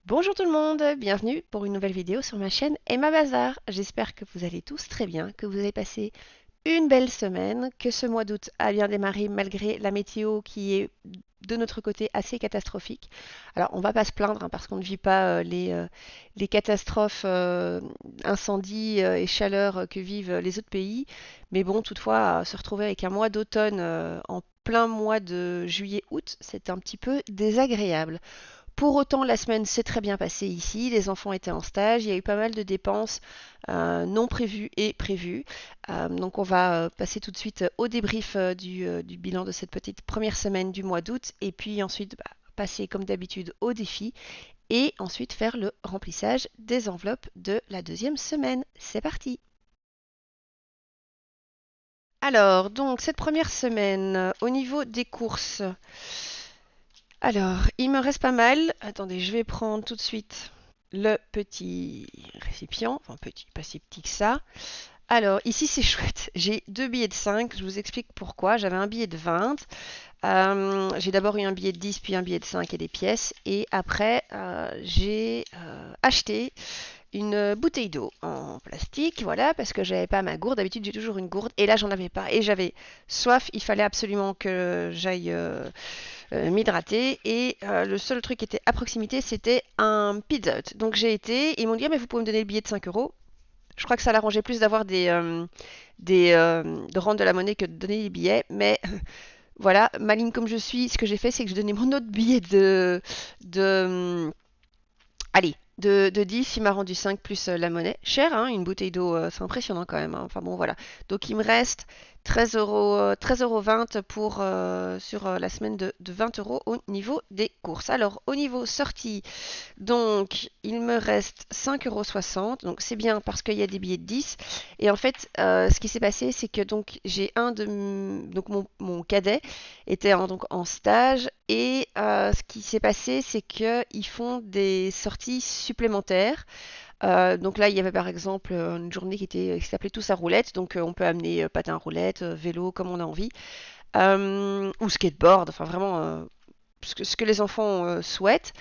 Bonjour tout le monde, bienvenue pour une nouvelle vidéo sur ma chaîne Emma Bazar. J'espère que vous allez tous très bien, que vous avez passé une belle semaine, que ce mois d'août a bien démarré malgré la météo qui est de notre côté assez catastrophique. Alors on va pas se plaindre parce qu'on ne vit pas les catastrophes, incendies et chaleur que vivent les autres pays. Mais bon, toutefois, se retrouver avec un mois d'automne en plein mois de juillet-août, c'est un petit peu désagréable. Pour autant, la semaine s'est très bien passée ici. Les enfants étaient en stage. Il y a eu pas mal de dépenses non prévues et prévues. Donc, on va passer tout de suite au débrief du bilan de cette petite première semaine du mois d'août. Et puis ensuite, passer comme d'habitude au défi. Et ensuite faire le remplissage des enveloppes de la deuxième semaine. C'est parti! Alors, donc, cette première semaine, au niveau des courses. Alors, il me reste pas mal. Attendez, je vais prendre tout de suite le petit récipient. Enfin, petit, pas si petit que ça. Alors, ici, c'est chouette. J'ai deux billets de 5. Je vous explique pourquoi. J'avais un billet de 20. J'ai d'abord eu un billet de 10, puis un billet de 5 et des pièces. Et après, j'ai acheté une bouteille d'eau en plastique, voilà, parce que j'avais pas ma gourde. D'habitude, j'ai toujours une gourde. Et là, j'en avais pas. Et j'avais soif. Il fallait absolument que j'aille m'hydrater. Et le seul truc qui était à proximité, c'était un Pizza Hut. Donc j'ai été, ils m'ont dit, ah, mais vous pouvez me donner le billet de 5 euros. Je crois que ça l'arrangeait plus d'avoir de rendre de la monnaie que de donner des billets. Mais voilà, maligne comme je suis, ce que j'ai fait, c'est que je donnais mon autre billet de allez, de 10, il m'a rendu 5 plus la monnaie. Cher, hein, une bouteille d'eau, c'est impressionnant quand même, hein. Enfin bon, voilà. Donc il me reste 13 euros, 13,20 € pour, sur la semaine de 20 euros au niveau des courses. Alors, au niveau sortie, donc il me reste 5,60 €. Donc c'est bien parce qu'il y a des billets de 10. Et en fait, ce qui s'est passé, c'est que donc j'ai un de donc mon cadet était donc en stage et ce qui s'est passé, c'est qu'ils font des sorties supplémentaires. Donc là, il y avait par exemple une journée qui s'appelait tous à roulette, donc on peut amener patin à roulette, vélo, comme on a envie, ou skateboard, enfin vraiment ce que les enfants souhaitent.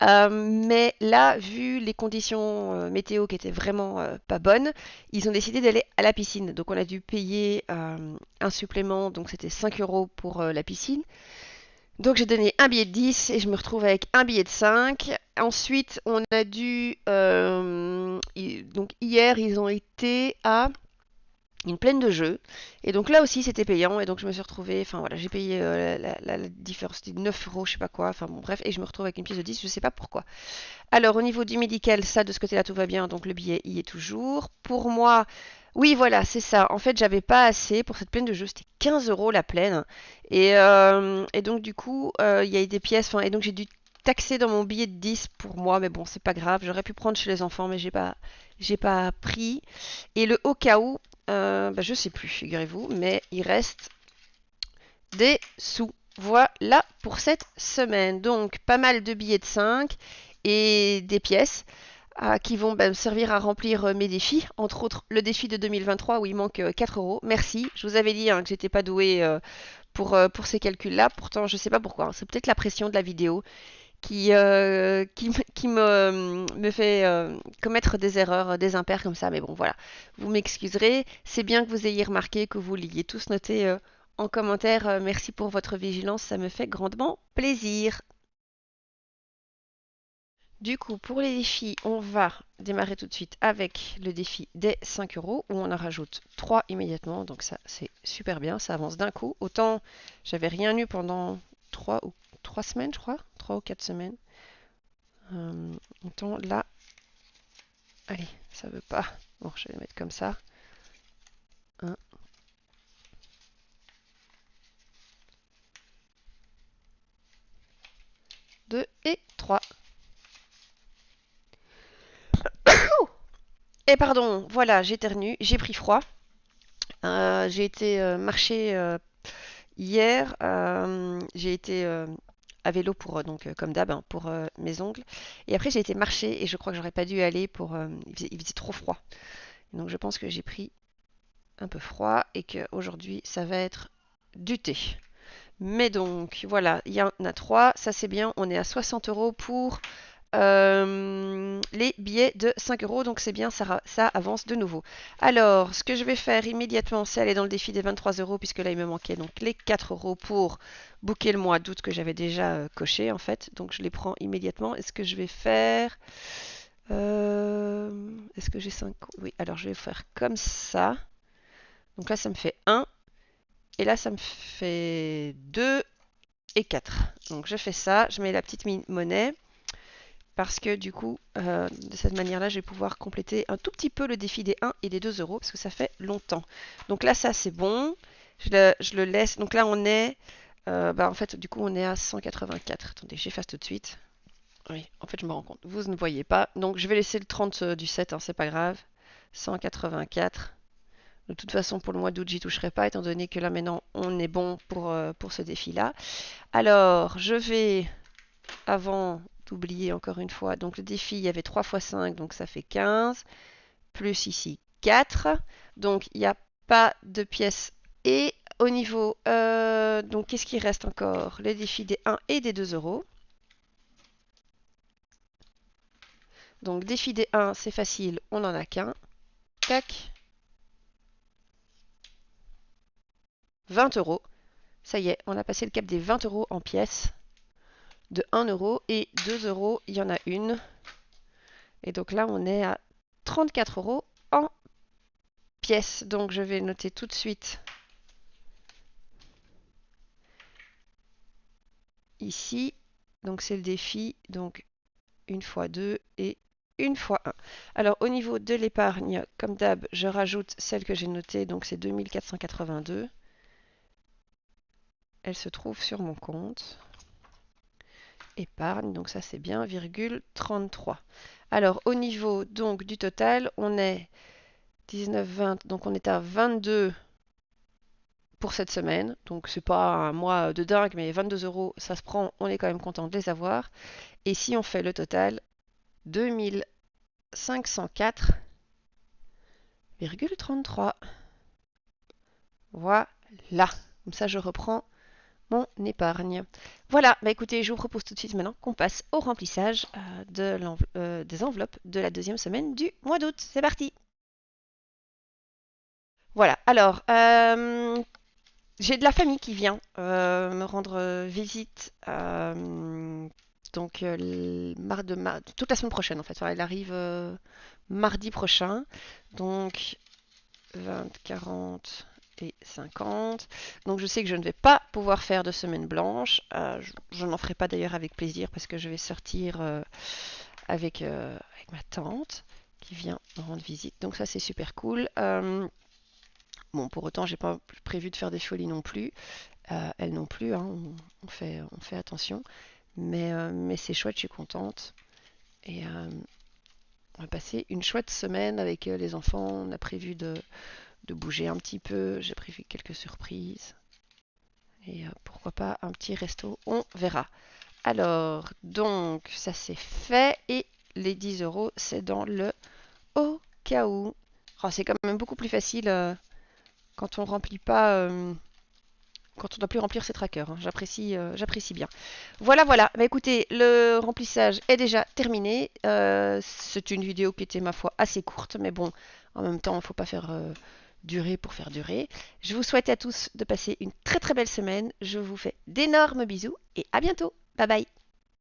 Mais là, vu les conditions météo qui étaient vraiment pas bonnes, ils ont décidé d'aller à la piscine. Donc on a dû payer un supplément, donc c'était 5 euros pour la piscine. Donc j'ai donné un billet de 10 et je me retrouve avec un billet de 5. Ensuite, on a dû... donc hier, ils ont été à une plaine de jeux. Et donc là aussi, c'était payant. Et donc je me suis retrouvée... Enfin voilà, j'ai payé la différence, c'était 9 euros, je sais pas quoi. Enfin bon, bref. Et je me retrouve avec une pièce de 10, je sais pas pourquoi. Alors au niveau du médical, ça de ce côté-là, tout va bien. Donc le billet y est toujours. Pour moi... Oui, voilà, c'est ça. En fait, j'avais pas assez pour cette plaine de jeux. C'était 15 euros la plaine. Et donc, du coup, il y a eu des pièces. Enfin, et donc, j'ai dû taxer dans mon billet de 10 pour moi. Mais bon, c'est pas grave. J'aurais pu prendre chez les enfants, mais j'ai pas pris. Et le au cas où, je sais plus, figurez-vous. Mais il reste des sous. Voilà pour cette semaine. Donc, pas mal de billets de 5 et des pièces qui vont me servir à remplir mes défis, entre autres le défi de 2023 où il manque 4 euros. Merci, je vous avais dit hein, que j'étais pas douée pour ces calculs-là, pourtant je sais pas pourquoi, hein. C'est peut-être la pression de la vidéo qui me fait commettre des erreurs, des impairs comme ça, mais bon voilà, vous m'excuserez, c'est bien que vous ayez remarqué, que vous l'ayez tous noté en commentaire. Merci pour votre vigilance, ça me fait grandement plaisir. Du coup, pour les défis, on va démarrer tout de suite avec le défi des 5 euros où on en rajoute 3 immédiatement. Donc ça, c'est super bien, ça avance d'un coup. Autant j'avais rien eu pendant 3 semaines, je crois, 3 ou 4 semaines. Autant là, allez, ça veut pas. Bon, je vais les mettre comme ça. 1, 2 et 3. Et pardon, voilà, j'éternue, j'ai pris froid. J'ai été marcher hier. J'ai été à vélo pour donc comme d'hab hein, pour mes ongles. Et après j'ai été marcher et je crois que j'aurais pas dû aller pour il faisait trop froid. Donc je pense que j'ai pris un peu froid et que aujourd'hui ça va être du thé. Mais donc voilà, il y en a trois, ça c'est bien. On est à 60 euros pour les billets de 5 euros. Donc c'est bien, ça avance de nouveau. Alors, ce que je vais faire immédiatement, c'est aller dans le défi des 23 euros, puisque là, il me manquait donc les 4 euros pour booker le mois d'août que j'avais déjà coché, en fait. Donc je les prends immédiatement. Est-ce que je vais faire... est-ce que j'ai 5? Oui, alors je vais faire comme ça. Donc là, ça me fait 1. Et là, ça me fait 2 et 4. Donc je fais ça, je mets la petite monnaie. Parce que du coup, de cette manière-là, je vais pouvoir compléter un tout petit peu le défi des 1 et des 2 euros. Parce que ça fait longtemps. Donc là, ça c'est bon. Je le laisse. Donc là, on est... en fait, du coup, on est à 184. Attendez, j'efface tout de suite. Oui, en fait, je me rends compte. Vous ne voyez pas. Donc, je vais laisser le 30 du 7, hein, c'est pas grave. 184. De toute façon, pour le mois d'août, j'y toucherai pas, étant donné que là, maintenant, on est bon pour ce défi-là. Alors, je vais, avant d'oublier encore une fois, donc le défi, il y avait 3 fois 5, donc ça fait 15. Plus ici, 4. Donc, il n'y a pas de pièces. Et au niveau, donc, qu'est-ce qui reste encore? Les défis des 1 et des 2 euros. Donc, défi des 1, c'est facile, on n'en a qu'un. Tac. 20 euros. Ça y est, on a passé le cap des 20 euros en pièces. De 1 euro et 2 euros, il y en a une. Et donc là, on est à 34 euros en pièces. Donc je vais noter tout de suite ici. Donc c'est le défi. Donc une fois 2 et une fois 1. Alors au niveau de l'épargne, comme d'hab, je rajoute celle que j'ai notée. Donc c'est 2482. Elle se trouve sur mon compte. Épargne, donc ça c'est bien, virgule 33. Alors au niveau donc du total, on est 19, 20, donc on est à 22 pour cette semaine. Donc c'est pas un mois de dingue, mais 22 euros, ça se prend, on est quand même content de les avoir. Et si on fait le total, 2504,33. Voilà. Comme ça, je reprends mon épargne. Voilà, bah écoutez, je vous propose tout de suite maintenant qu'on passe au remplissage des enveloppes de la deuxième semaine du mois d'août. C'est parti! Voilà, alors, j'ai de la famille qui vient me rendre visite donc toute la semaine prochaine en fait. Enfin, elle arrive mardi prochain. Donc 20, 40 et 50. Donc je sais que je ne vais pas pouvoir faire de semaine blanche. Je n'en ferai pas d'ailleurs avec plaisir parce que je vais sortir avec ma tante qui vient me rendre visite. Donc ça c'est super cool. Bon, pour autant, j'ai pas prévu de faire des folies non plus. Elle non plus, hein, on fait attention. Mais c'est chouette, je suis contente. Et on va passer une chouette semaine avec les enfants. On a prévu de bouger un petit peu. J'ai prévu quelques surprises. Et pourquoi pas un petit resto, on verra. Alors, donc, ça c'est fait. Et les 10 euros, c'est dans le au cas où. Oh, c'est quand même beaucoup plus facile quand on remplit pas. Quand on ne doit plus remplir ses trackers, hein. J'apprécie bien. Voilà, voilà. Bah, écoutez, le remplissage est déjà terminé. C'est une vidéo qui était, ma foi, assez courte, mais bon, en même temps, il ne faut pas faire durer pour faire durer. Je vous souhaite à tous de passer une très très belle semaine. Je vous fais d'énormes bisous et à bientôt. Bye bye.